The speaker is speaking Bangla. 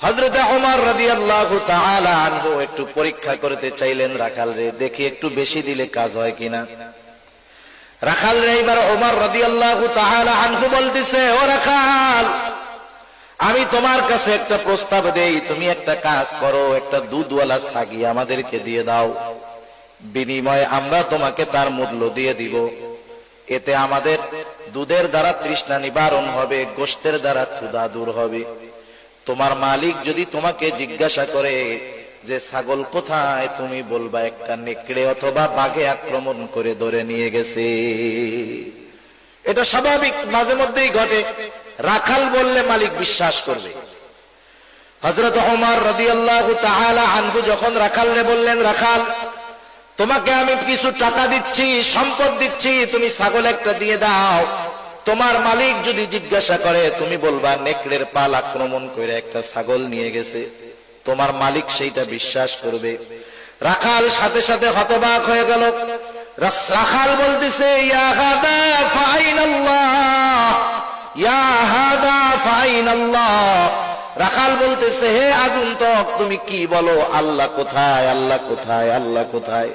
হযরত ওমর রাদিয়াল্লাহু তাআলা আনহু একটু পরীক্ষা করতে চাইলেন রাখাল রে, দেখি একটু বেশি দিলে কাজ হয় কিনা। রাখাল রে এবার ওমর রাদিয়াল্লাহু তাআলা আনহু বলতেছে, ও রাখাল, আমি তোমার কাছে একটা প্রস্তাব দেই, তুমি একটা কাজ করো, একটা দুধওয়ালা ছাগি আমাদেরকে দিয়ে দাও, বিনিময়ে আমরা তোমাকে তার মূল্য দিয়ে দিব। এতে আমাদের দুধের দ্বারা তৃষ্ণা নিবারণ হবে, গোশতের দ্বারা ক্ষুধা দূর হবে। তোমার মালিক যদি তোমাকে জিজ্ঞাসা করে যে ছাগল কোথায়, তুমি বলবা একটা নেকড়ে অথবা বাঘে আক্রমণ করে ধরে নিয়ে গেছে। এটা স্বাভাবিক, মাঝে মধ্যেই ঘটে। রাখাল বললে মালিক বিশ্বাস করবে। হযরত ওমর রাদিয়াল্লাহু তাআলা আনহু যখন রাখালরে বললেন, রাখাল, তোমাকে আমি কিছু টাকা দিচ্ছি, সম্পদ দিচ্ছি, তুমি ছাগল একটা দিয়ে দাও, তোমার মালিক যদি জিজ্ঞাসা করে তুমি বলবা নেকড়ের পাল আক্রমণ করে একটা ছাগল নিয়ে গেছে, তোমার মালিক সেইটা বিশ্বাস করবে। রাখাল সাথে সাথে হতবাক হয়ে গেল। রাখাল বলতেছে, ইয়া হাদা ফাইনাল্লাহ, ইয়া হাদা ফাইনাল্লাহ। রাখাল বলতেছে, হে আগন্তুক, তুমি কি বলো, আল্লাহ কোথায়, আল্লাহ কোথায়, আল্লাহ কোথায়?